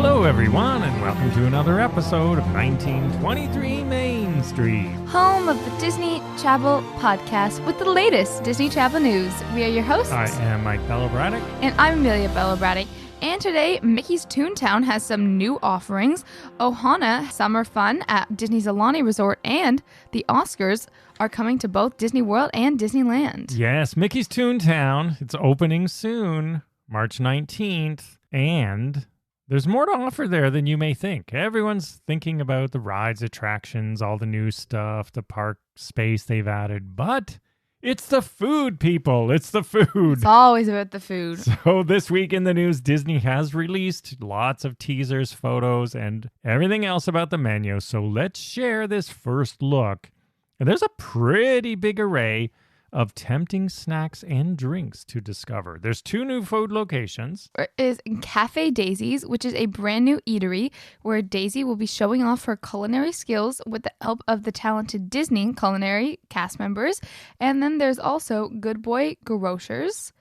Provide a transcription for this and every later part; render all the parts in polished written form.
Hello, everyone, and welcome to another episode of 1923 Main Street. Home of the Disney Chapel podcast with the latest Disney Chapel news. We are your hosts. I am Mike Bello-Braddock. And I'm Amelia Bello-Braddock. And today, Mickey's Toontown has some new offerings. Ohana Summer Fun at Disney's Aulani Resort and the Oscars are coming to both Disney World and Disneyland. Yes, Mickey's Toontown. It's opening soon, March 19th, and there's more to offer there than you may think. Everyone's thinking about the rides, attractions, all the new stuff, the park space they've added, but it's the food, people. It's the food. It's always about the food. So this week in the news, Disney has released lots of teasers, photos, and everything else about the menu. So let's share this first look. And there's a pretty big array of tempting snacks and drinks to discover. There's 2 new food locations. There is Cafe Daisy's, which is a brand new eatery where Daisy will be showing off her culinary skills with the help of the talented Disney culinary cast members. And then there's also Good Boy Grocers.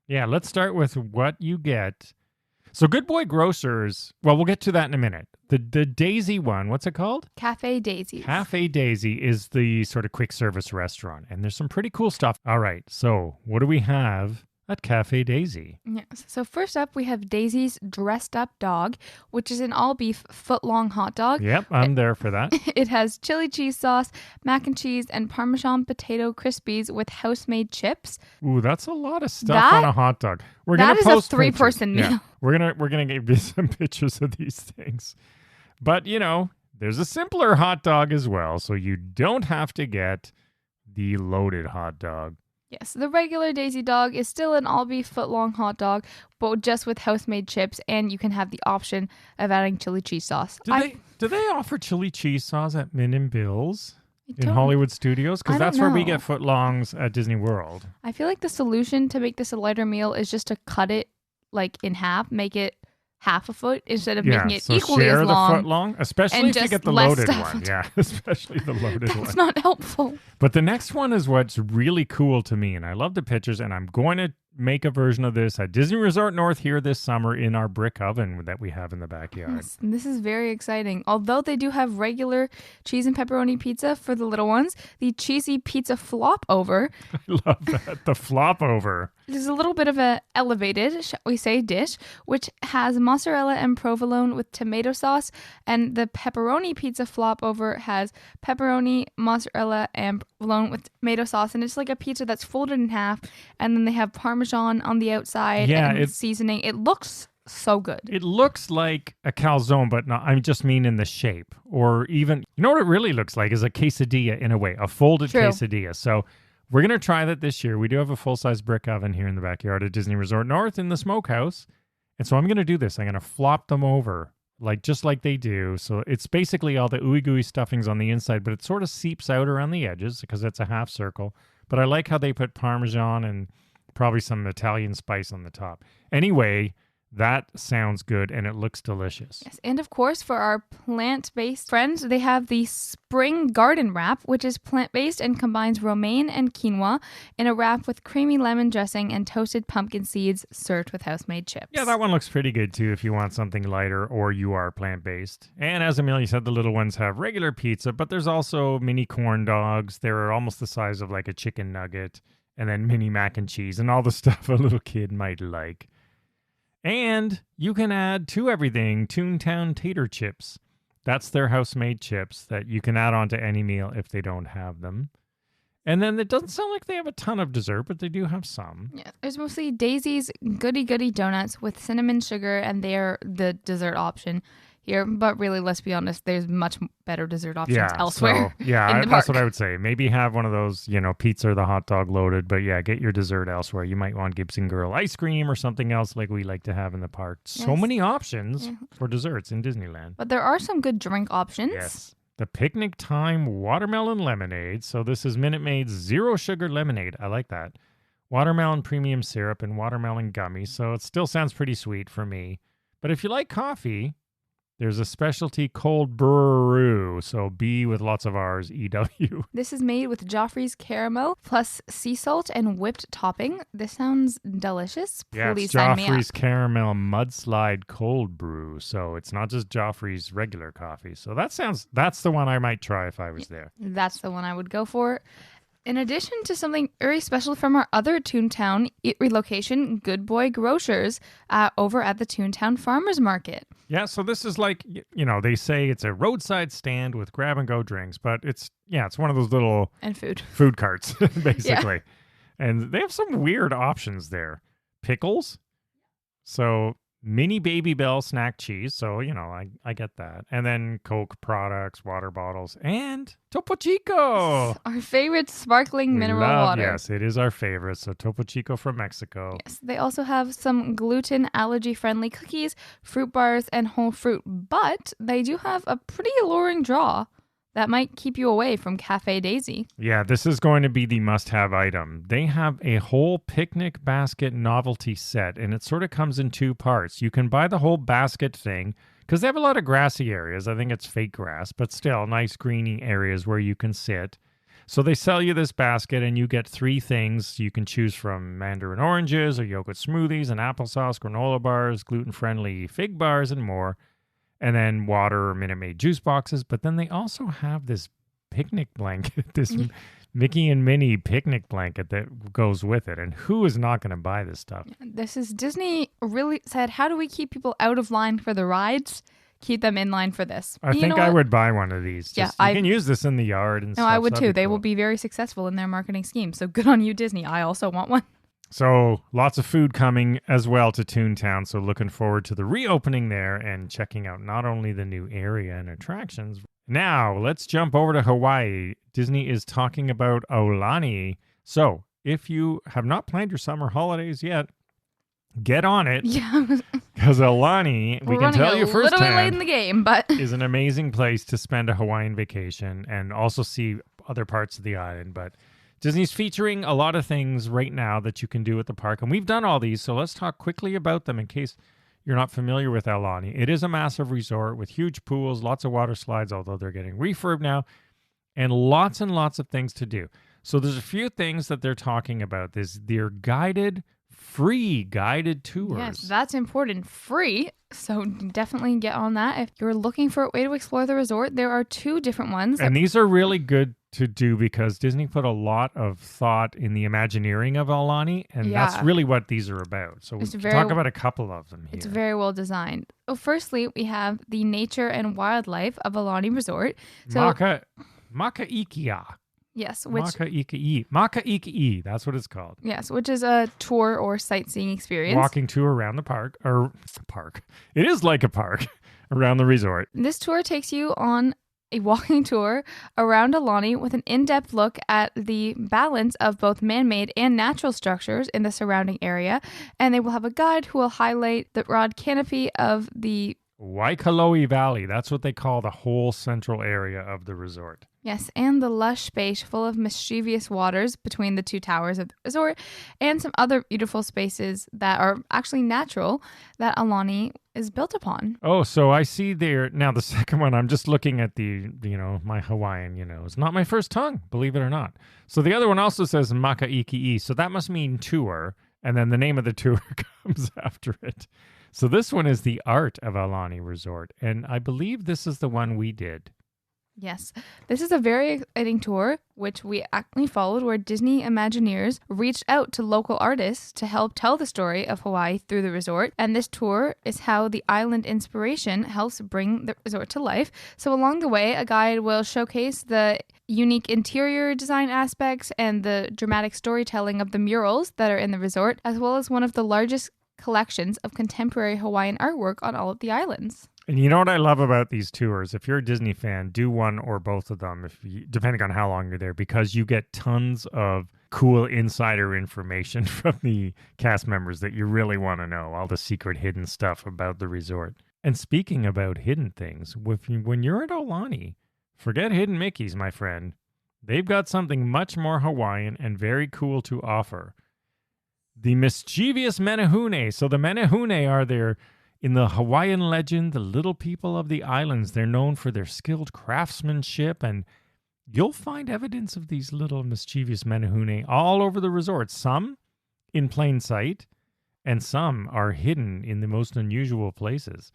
Yeah, let's start with what you get. So Good Boy Grocers, well, we'll get to that in a minute. The Daisy one, what's it called? Cafe Daisy's. Cafe Daisy is the sort of quick service restaurant, and there's some pretty cool stuff. All right, so what do we have at Cafe Daisy? Yes. So first up, we have Daisy's Dressed Up Dog, which is an all-beef foot-long hot dog. Yep, I'm there for that. It has chili cheese sauce, mac and cheese, and Parmesan potato crispies with house-made chips. Ooh, that's a lot of stuff on a hot dog. We're that gonna is post a 3-person meal. Yeah, we're gonna give you some pictures of these things. But, you know, there's a simpler hot dog as well, so you don't have to get the loaded hot dog. Yes, the regular Daisy dog is still an all-beef foot-long hot dog, but just with house-made chips, and you can have the option of adding chili cheese sauce. Do they offer chili cheese sauce at Min and Bill's in Hollywood Studios? Because that's where we get footlongs at Disney World. I feel like the solution to make this a lighter meal is just to cut it like in half, make it half a foot instead of making it equally as long. Share the foot long, especially if you get the loaded one. Yeah, especially the loaded one. That's not helpful. But the next one is what's really cool to me, and I love the pictures, and I'm going to make a version of this at Disney Resort North here this summer in our brick oven that we have in the backyard. Yes, this is very exciting. Although they do have regular cheese and pepperoni pizza for the little ones, the cheesy pizza flop over. I love that, the flop over. There's a little bit of a elevated, shall we say, dish, which has mozzarella and provolone with tomato sauce, and the pepperoni pizza flop over has pepperoni, mozzarella, and provolone with tomato sauce, and it's like a pizza that's folded in half, and then they have Parmesan on the outside and seasoning. It looks so good. It looks like a calzone, but not, I just mean in the shape. Or even, you know what it really looks like is a quesadilla in a way, a folded quesadilla. So we're going to try that this year. We do have a full-size brick oven here in the backyard at Disney Resort North in the smokehouse. And so I'm going to do this. I'm going to flop them over, just like they do. So it's basically all the ooey-gooey stuffings on the inside, but it sort of seeps out around the edges because it's a half circle. But I like how they put Parmesan and probably some Italian spice on the top. Anyway, that sounds good, and it looks delicious. Yes, and of course, for our plant-based friends, they have the Spring Garden Wrap, which is plant-based and combines romaine and quinoa in a wrap with creamy lemon dressing and toasted pumpkin seeds served with house-made chips. Yeah, that one looks pretty good, too, if you want something lighter or you are plant-based. And as Amelia said, the little ones have regular pizza, but there's also mini corn dogs. They're almost the size of like a chicken nugget, and then mini mac and cheese and all the stuff a little kid might like. And you can add to everything Toontown tater chips. That's their house-made chips that you can add on to any meal if they don't have them. And then it doesn't sound like they have a ton of dessert, but they do have some. Yeah, there's mostly Daisy's Goody Goody Donuts with cinnamon sugar, and they're the dessert option here. But really, let's be honest, there's much better dessert options elsewhere. So, that's what I would say. Maybe have one of those, pizza or the hot dog loaded, but get your dessert elsewhere. You might want Gibson Girl ice cream or something else like we like to have in the park. Yes. So many options for desserts in Disneyland. But there are some good drink options. Yes. The Picnic Time Watermelon Lemonade. So this is Minute Maid's Zero Sugar Lemonade. I like that. Watermelon premium syrup and watermelon gummies. So it still sounds pretty sweet for me. But if you like coffee, There's a specialty cold brew, so B with lots of R's, EW. This is made with Joffrey's caramel plus sea salt and whipped topping. This sounds delicious. Yeah, Please it's sign me up. Joffrey's caramel mudslide cold brew, so it's not just Joffrey's regular coffee. So that's the one I might try if I was there. That's the one I would go for. In addition to something very special from our other Toontown relocation, Good Boy Grocers over at the Toontown Farmers Market. Yeah, so this is like, they say it's a roadside stand with grab-and-go drinks, but it's one of those little... And food. Food carts, basically. Yeah. And they have some weird options there. Pickles. So... Mini Baby Bell snack cheese, so, I get that. And then Coke products, water bottles, and Topo Chico. Our favorite sparkling mineral water. Yes, it is our favorite. So Topo Chico from Mexico. Yes, they also have some gluten allergy-friendly cookies, fruit bars, and whole fruit. But they do have a pretty alluring draw that might keep you away from Cafe Daisy. Yeah, this is going to be the must-have item. They have a whole picnic basket novelty set, and it sort of comes in two parts. You can buy the whole basket thing, because they have a lot of grassy areas. I think it's fake grass, but still nice greeny areas where you can sit. So they sell you this basket, and you get 3 things. You can choose from mandarin oranges, or yogurt smoothies, and applesauce, granola bars, gluten-friendly fig bars, and more. And then water or Minute Maid juice boxes. But then they also have this picnic blanket, this Mickey and Minnie picnic blanket that goes with it. And who is not going to buy this stuff? This is Disney really said, how do we keep people out of line for the rides? Keep them in line for this. I think I would buy one of these. You can use this in the yard and stuff. No, I would too. They will be very successful in their marketing scheme. So good on you, Disney. I also want one. So lots of food coming as well to Toontown. So looking forward to the reopening there and checking out not only the new area and attractions. Now let's jump over to Hawaii. Disney is talking about Aulani. So if you have not planned your summer holidays yet, get on it. Yeah. Because Aulani, we can tell you firsthand, a little bit late in the game, but is an amazing place to spend a Hawaiian vacation and also see other parts of the island. But Disney's featuring a lot of things right now that you can do at the park, and we've done all these, so let's talk quickly about them in case you're not familiar with Aulani. It is a massive resort with huge pools, lots of water slides, although they're getting refurbed now, and lots of things to do. So there's a few things that they're talking about. They're free guided tours. Yes, that's important. Free. So definitely get on that. If you're looking for a way to explore the resort, there are 2 different ones. And these are really good to do because Disney put a lot of thought in the Imagineering of Aulani, and that's really what these are about. So we can talk about a couple of them here. It's very well designed. So firstly, we have the nature and wildlife of Aulani Resort. So, Makaikia. Yes, Makaiki'i, that's what it's called. Yes, which is a tour or sightseeing experience. Walking tour around the park. It is like a park around the resort. This tour takes you on a walking tour around Aulani with an in-depth look at the balance of both man-made and natural structures in the surrounding area. And they will have a guide who will highlight the broad canopy of the Waikoloa Valley. That's what they call the whole central area of the resort. Yes, and the lush space full of mischievous waters between the 2 towers of the resort, and some other beautiful spaces that are actually natural that Aulani is built upon. Oh, so I see there. Now, the second one, I'm just looking at my Hawaiian, it's not my first tongue, believe it or not. So the other one also says Makaiki'i, so that must mean tour, and then the name of the tour comes after it. So this one is the Art of Aulani Resort, and I believe this is the one we did. Yes, this is a very exciting tour, which we actually followed, where Disney Imagineers reached out to local artists to help tell the story of Hawaii through the resort. And this tour is how the island inspiration helps bring the resort to life. So along the way, a guide will showcase the unique interior design aspects and the dramatic storytelling of the murals that are in the resort, as well as one of the largest collections of contemporary Hawaiian artwork on all of the islands. And you know what I love about these tours? If you're a Disney fan, do one or both of them, depending on how long you're there, because you get tons of cool insider information from the cast members that you really want to know, all the secret hidden stuff about the resort. And speaking about hidden things, when you're at Aulani, forget hidden Mickeys, my friend. They've got something much more Hawaiian and very cool to offer. The mischievous menehune. So the menehune are their In the Hawaiian legend, the little people of the islands, they're known for their skilled craftsmanship, and you'll find evidence of these little mischievous menehune all over the resort, some in plain sight, and some are hidden in the most unusual places.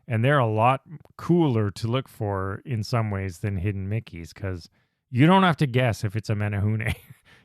And they're a lot cooler to look for in some ways than hidden Mickeys, because you don't have to guess if it's a menehune.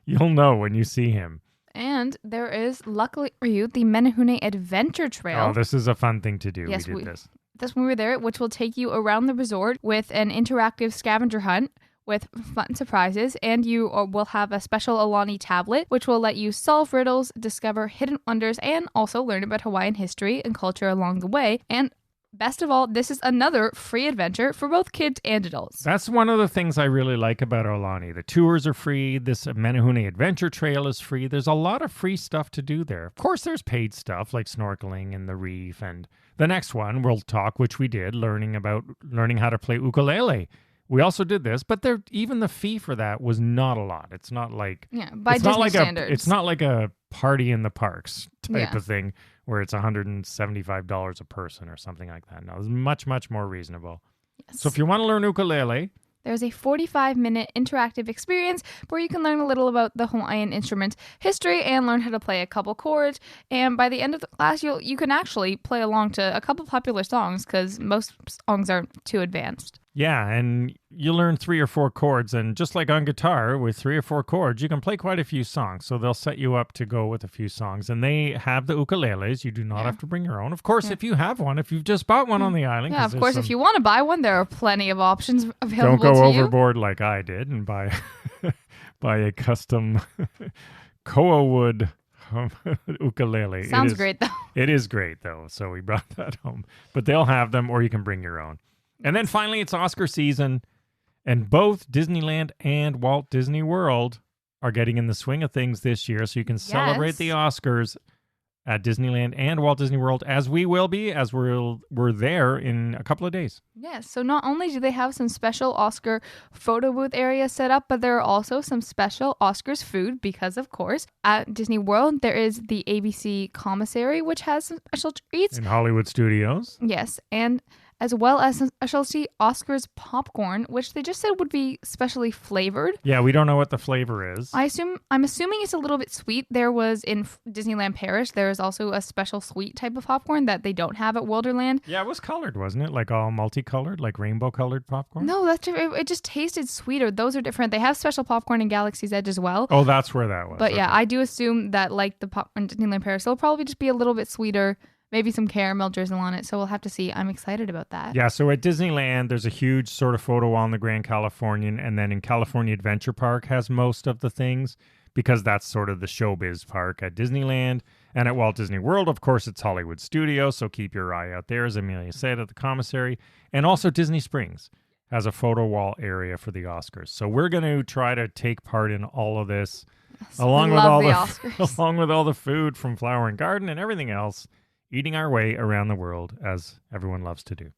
You'll know when you see him. And there is, luckily for you, the Menehune Adventure Trail. Oh, this is a fun thing to do. Yes, we did this. That's when we were there, which will take you around the resort with an interactive scavenger hunt with fun surprises, and you will have a special Aulani tablet, which will let you solve riddles, discover hidden wonders, and also learn about Hawaiian history and culture along the way. And best of all, this is another free adventure for both kids and adults. That's one of the things I really like about Aulani. The tours are free. This Menehune Adventure Trail is free. There's a lot of free stuff to do there. Of course, there's paid stuff like snorkeling in the reef. And the next one we'll talk, which we did, learning how to play ukulele. We also did this, but even the fee for that was not a lot. It's not like by Disney standards. It's not like a party in the parks type of thing where it's $175 a person or something like that. No, it's much, much more reasonable. Yes. So if you want to learn ukulele, there's a 45-minute interactive experience where you can learn a little about the Hawaiian instrument's history and learn how to play a couple chords. And by the end of the class, you can actually play along to a couple popular songs because most songs aren't too advanced. Yeah, and you learn 3 or 4 chords, and just like on guitar, with 3 or 4 chords, you can play quite a few songs. So they'll set you up to go with a few songs, and they have the ukuleles. You do not have to bring your own. Of course, if you have one, if you've just bought one on the island. Yeah, of course, if you want to buy one, there are plenty of options available to you. Don't go overboard like I did and buy a custom koa wood ukulele. Sounds great, though. It is great, though, so we brought that home. But they'll have them, or you can bring your own. And then finally, it's Oscar season, and both Disneyland and Walt Disney World are getting in the swing of things this year, so you can celebrate the Oscars at Disneyland and Walt Disney World, as we will be, as we're there in a couple of days. Yes, so not only do they have some special Oscar photo booth areas set up, but there are also some special Oscars food, because of course, at Disney World, there is the ABC commissary, which has some special treats. In Hollywood Studios. Yes, and as well as some specialty Oscars popcorn, which they just said would be specially flavored. Yeah, we don't know what the flavor is. I'm assuming it's a little bit sweet. There was in Disneyland Paris, there is also a special sweet type of popcorn that they don't have at Wonderland. Yeah, it was colored, wasn't it? Like all multicolored, like rainbow-colored popcorn? No, it just tasted sweeter. Those are different. They have special popcorn in Galaxy's Edge as well. Oh, that's where that was. But yeah, I do assume that like the popcorn in Disneyland Paris, they'll probably just be a little bit sweeter. Maybe some caramel drizzle on it, so we'll have to see. I'm excited about that. Yeah, so at Disneyland, there's a huge sort of photo wall in the Grand Californian, and then in California Adventure Park has most of the things, because that's sort of the showbiz park at Disneyland. And at Walt Disney World, of course, it's Hollywood Studios, so keep your eye out there, as Amelia said, at the commissary. And also Disney Springs has a photo wall area for the Oscars. So we're going to try to take part in all of this, along with all the food from Flower and Garden and everything else, eating our way around the world, as everyone loves to do.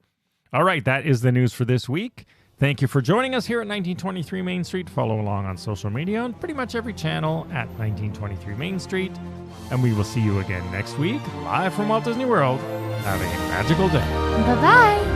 All right, that is the news for this week. Thank you for joining us here at 1923 Main Street. Follow along on social media on pretty much every channel at 1923 Main Street. And we will see you again next week, live from Walt Disney World. Have a magical day. Bye-bye.